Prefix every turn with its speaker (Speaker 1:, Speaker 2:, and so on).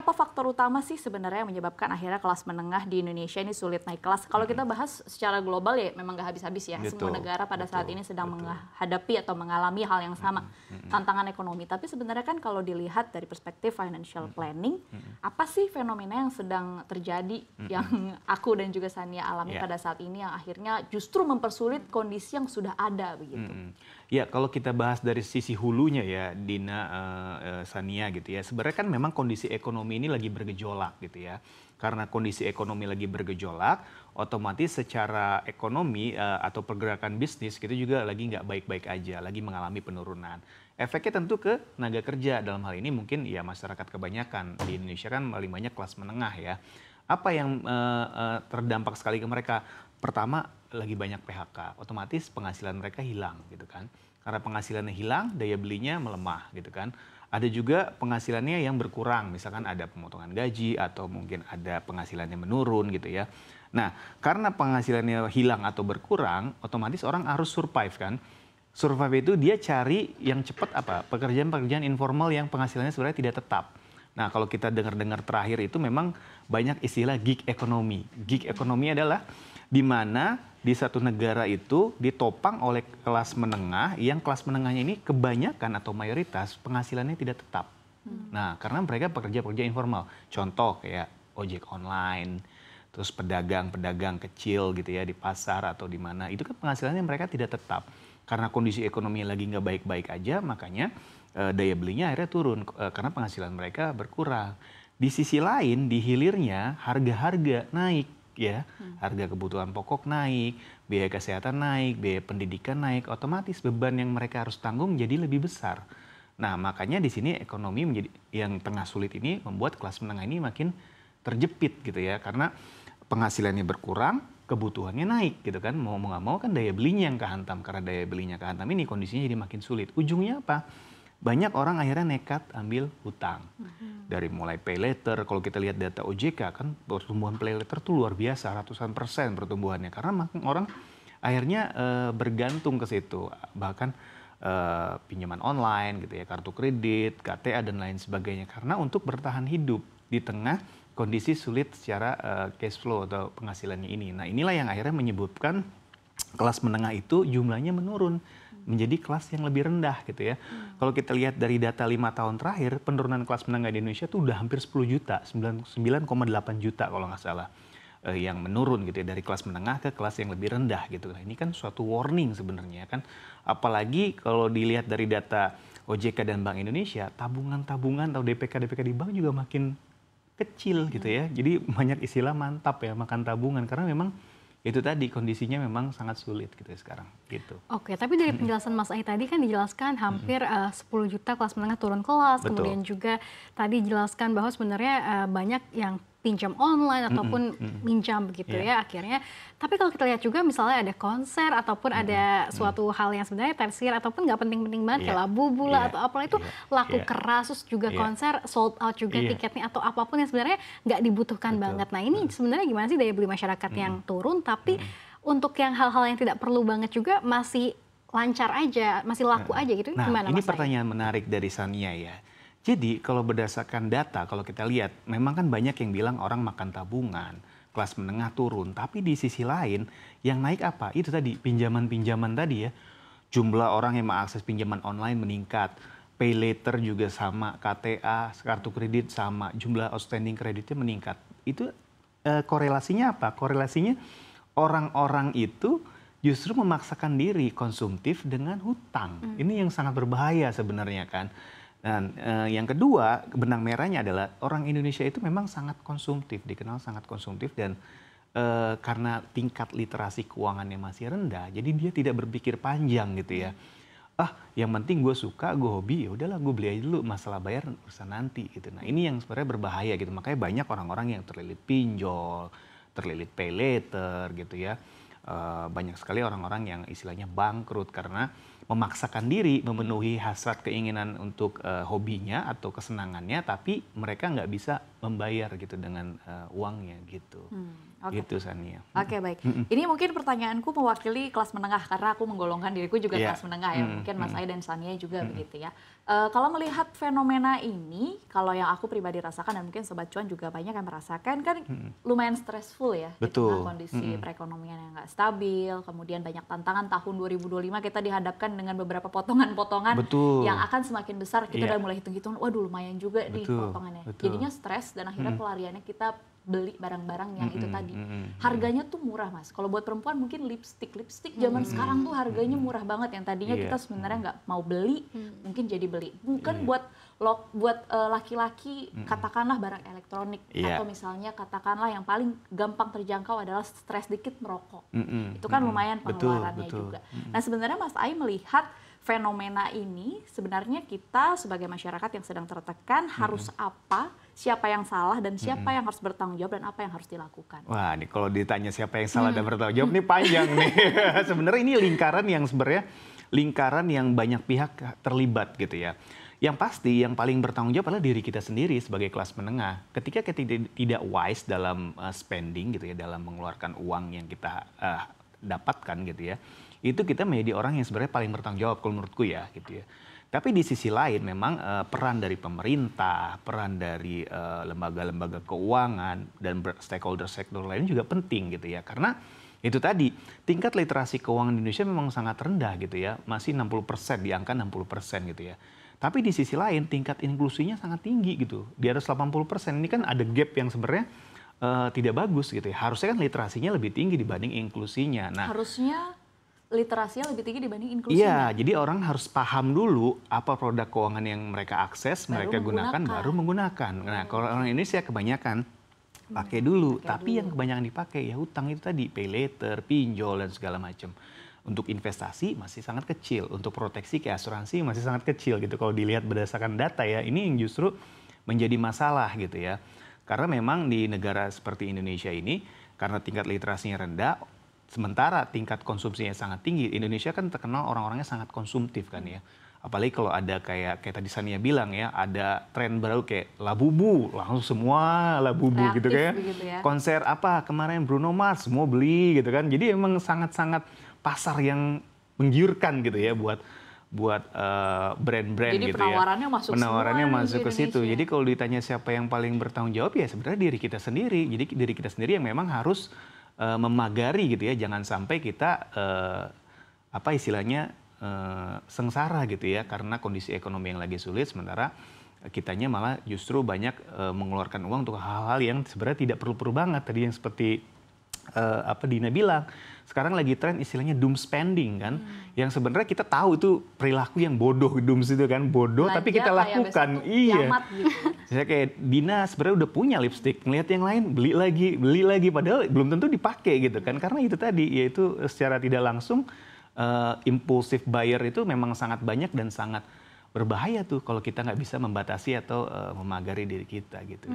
Speaker 1: apa faktor utama sih sebenarnya yang menyebabkan akhirnya kelas menengah di Indonesia ini sulit naik kelas? Kalau kita bahas secara global ya memang nggak habis-habis ya. Semua negara pada saat ini sedang menghadapi atau mengalami hal yang sama, tantangan ekonomi. Tapi sebenarnya kan kalau dilihat dari perspektif financial planning, apa sih fenomena yang sedang terjadi yang aku dan juga Sania alami pada saat ini yang akhirnya justru mempersulit kondisi yang sudah ada begitu?
Speaker 2: Ya, kalau kita bahas dari sisi hulunya ya, Dina, Sania gitu ya. Sebenarnya kan memang kondisi ekonomi ini lagi bergejolak gitu ya. Karena kondisi ekonomi lagi bergejolak, otomatis secara ekonomi atau pergerakan bisnis gitu juga lagi nggak baik-baik aja, lagi mengalami penurunan. Efeknya tentu ke tenaga kerja, dalam hal ini mungkin ya masyarakat kebanyakan. Di Indonesia kan paling banyak kelas menengah ya. Apa yang terdampak sekali ke mereka? Pertama, lagi banyak PHK, otomatis penghasilan mereka hilang gitu kan. Karena penghasilannya hilang, daya belinya melemah gitu kan. Ada juga penghasilannya yang berkurang, misalkan ada pemotongan gaji atau mungkin ada penghasilannya menurun gitu ya. Nah, karena penghasilannya hilang atau berkurang, otomatis orang harus survive kan. Survive itu dia cari yang cepat apa? Pekerjaan-pekerjaan informal yang penghasilannya sebenarnya tidak tetap. Nah, kalau kita dengar-dengar terakhir itu memang banyak istilah gig economy. Gig economy adalah di mana di satu negara itu ditopang oleh kelas menengah yang kelas menengahnya ini kebanyakan atau mayoritas penghasilannya tidak tetap. Nah, karena mereka pekerja-pekerja informal. Contoh kayak ojek online, terus pedagang-pedagang kecil gitu ya di pasar atau di mana. Itu kan penghasilannya mereka tidak tetap. Karena kondisi ekonomi lagi nggak baik-baik aja, makanya daya belinya akhirnya turun karena penghasilan mereka berkurang. Di sisi lain, di hilirnya harga-harga naik. Ya, harga kebutuhan pokok naik, biaya kesehatan naik, biaya pendidikan naik, otomatis beban yang mereka harus tanggung jadi lebih besar. Nah, makanya di sini ekonomi menjadi yang tengah sulit ini membuat kelas menengah ini makin terjepit gitu ya, karena penghasilannya berkurang, kebutuhannya naik gitu kan, mau nggak mau kan daya belinya yang kehantam, karena daya belinya kehantam ini kondisinya jadi makin sulit. Ujungnya apa? Banyak orang akhirnya nekat ambil hutang. Dari mulai pay later, kalau kita lihat data OJK kan pertumbuhan pay later tuh luar biasa, ratusan % pertumbuhannya. Karena orang akhirnya bergantung ke situ. Bahkan pinjaman online gitu ya, kartu kredit, KTA dan lain sebagainya. Karena untuk bertahan hidup di tengah kondisi sulit secara cash flow atau penghasilannya ini. Nah, inilah yang akhirnya menyebabkan kelas menengah itu jumlahnya menurun menjadi kelas yang lebih rendah gitu ya. Kalau kita lihat dari data 5 tahun terakhir, penurunan kelas menengah di Indonesia itu udah hampir 10 juta, 9,8 juta kalau nggak salah. Yang menurun gitu ya, dari kelas menengah ke kelas yang lebih rendah gitu. Nah, ini kan suatu warning sebenarnya kan. Apalagi kalau dilihat dari data OJK dan Bank Indonesia, tabungan-tabungan atau DPK-DPK di bank juga makin kecil gitu ya. Jadi banyak istilah mantap ya, makan tabungan. Karena memang itu tadi kondisinya memang sangat sulit gitu ya sekarang gitu.
Speaker 3: Oke, tapi dari penjelasan Mas Ai tadi kan dijelaskan hampir 10 juta kelas menengah turun kelas.
Speaker 2: Betul.
Speaker 3: Kemudian juga tadi dijelaskan bahwa sebenarnya banyak yang pinjam online ataupun minjam begitu ya akhirnya. Tapi kalau kita lihat juga misalnya ada konser ataupun ada suatu hal yang sebenarnya tersier ataupun nggak penting-penting banget kayak labu bula atau apalah itu laku keras, terus juga konser sold out juga tiketnya atau apapun yang sebenarnya nggak dibutuhkan banget. Nah, ini sebenarnya gimana sih daya beli masyarakat yang turun tapi untuk yang hal-hal yang tidak perlu banget juga masih lancar aja, masih laku aja gitu.
Speaker 2: Nah,
Speaker 3: gimana
Speaker 2: ini
Speaker 3: Mas Ai?
Speaker 2: pertanyaan menarik dari Sania ya. Jadi kalau berdasarkan data, kalau kita lihat, memang kan banyak yang bilang orang makan tabungan, kelas menengah turun. Tapi di sisi lain, yang naik apa? Itu tadi, pinjaman-pinjaman tadi ya. Jumlah orang yang mengakses pinjaman online meningkat. Pay later juga sama, KTA, kartu kredit sama, jumlah outstanding kreditnya meningkat. Itu korelasinya apa? Korelasinya orang-orang itu justru memaksakan diri konsumtif dengan hutang. Ini yang sangat berbahaya sebenarnya kan. Dan yang kedua, benang merahnya adalah orang Indonesia itu memang sangat konsumtif, dikenal sangat konsumtif dan karena tingkat literasi keuangannya masih rendah, jadi dia tidak berpikir panjang gitu ya. Yang penting gue suka, gue hobi, ya udahlah gue beli aja dulu, masalah bayar urusan nanti gitu. Nah, ini yang sebenarnya berbahaya gitu. Makanya banyak orang-orang yang terlilit pinjol, terlilit pay later gitu ya. Banyak sekali orang-orang yang istilahnya bangkrut karena memaksakan diri memenuhi hasrat keinginan untuk hobinya atau kesenangannya, tapi mereka nggak bisa membayar gitu dengan uangnya gitu. Gitu Sania.
Speaker 1: Oke, baik. Ini mungkin pertanyaanku mewakili kelas menengah karena aku menggolongkan diriku juga kelas menengah ya. Mungkin Mas Ai dan Sania juga begitu ya. Kalau melihat fenomena ini, kalau yang aku pribadi rasakan dan mungkin Sobat Cuan juga banyak yang merasakan, kan lumayan stressful ya.
Speaker 2: Betul.
Speaker 1: Di tengah kondisi perekonomian yang nggak stabil, kemudian banyak tantangan tahun 2025 kita dihadapkan dengan beberapa potongan-potongan yang akan semakin besar. Kita udah mulai hitung-hitung, waduh lumayan juga nih potongannya. Jadinya stres dan akhirnya pelariannya kita beli barang-barang yang itu tadi. Harganya tuh murah, Mas. Kalau buat perempuan mungkin lipstick zaman sekarang tuh harganya murah banget. Yang tadinya kita sebenarnya nggak mau beli, mungkin jadi beli. Mungkin buat laki-laki katakanlah barang elektronik atau misalnya katakanlah yang paling gampang terjangkau adalah stres dikit merokok. Itu kan lumayan pengeluarannya juga. Nah, sebenarnya Mas Ai melihat fenomena ini, sebenarnya kita sebagai masyarakat yang sedang tertekan harus apa, siapa yang salah dan siapa yang harus bertanggung jawab dan apa yang harus dilakukan.
Speaker 2: Wah, nih kalau ditanya siapa yang salah dan bertanggung jawab, nih panjang nih. Sebenarnya ini lingkaran yang banyak pihak terlibat gitu ya. Yang pasti yang paling bertanggung jawab adalah diri kita sendiri sebagai kelas menengah. Ketika kita tidak wise dalam spending gitu ya, dalam mengeluarkan uang yang kita dapatkan gitu ya, itu kita menjadi orang yang sebenarnya paling bertanggung jawab kalau menurutku ya gitu ya. Tapi di sisi lain memang peran dari pemerintah, peran dari lembaga-lembaga keuangan dan stakeholder lain juga penting gitu ya. Karena itu tadi tingkat literasi keuangan di Indonesia memang sangat rendah gitu ya, masih 60%, di angka 60% gitu ya. Tapi di sisi lain tingkat inklusinya sangat tinggi gitu, di atas 80%. Ini kan ada gap yang sebenarnya tidak bagus gitu ya. Harusnya kan literasinya lebih tinggi dibanding inklusinya. Nah,
Speaker 1: harusnya literasinya lebih tinggi dibanding inklusinya.
Speaker 2: Iya, jadi orang harus paham dulu apa produk keuangan yang mereka akses, mereka gunakan, baru menggunakan. Nah, kalau orang Indonesia kebanyakan pakai dulu, tapi yang kebanyakan dipakai ya hutang itu tadi, pay later, pinjol dan segala macam. Untuk investasi masih sangat kecil, untuk proteksi kayak asuransi masih sangat kecil gitu. Kalau dilihat berdasarkan data ya, ini yang justru menjadi masalah gitu ya. Karena memang di negara seperti Indonesia ini, karena tingkat literasinya rendah, sementara tingkat konsumsinya sangat tinggi. Indonesia kan terkenal orang-orangnya sangat konsumtif kan ya. Apalagi kalau ada kayak tadi Sania bilang ya, ada tren baru kayak Labubu, langsung semua Labubu gitu kayak.
Speaker 1: Ya.
Speaker 2: Konser apa kemarin Bruno Mars, semua beli gitu kan. Jadi emang sangat-sangat pasar yang menggiurkan gitu ya buat brand-brand gitu ya. Jadi penawarannya masuk ke situ. Jadi kalau ditanya siapa yang paling bertanggung jawab ya sebenarnya diri kita sendiri. Jadi diri kita sendiri yang memang harus memagari gitu ya, jangan sampai kita sengsara gitu ya karena kondisi ekonomi yang lagi sulit, sementara kitanya malah justru banyak mengeluarkan uang untuk hal-hal yang sebenarnya tidak perlu-perlu banget. Tadi yang seperti Dina bilang, sekarang lagi tren istilahnya doom spending kan, yang sebenarnya kita tahu itu perilaku yang bodoh, dooms itu kan bodoh, tapi kita lakukan. Iya.
Speaker 1: Gitu.
Speaker 2: Saya kayak Dina sebenarnya udah punya lipstick, ngelihat yang lain beli lagi, padahal belum tentu dipakai gitu kan, karena itu tadi yaitu secara tidak langsung impulsive buyer itu memang sangat banyak dan sangat berbahaya tuh kalau kita nggak bisa membatasi atau memagari diri kita gitu.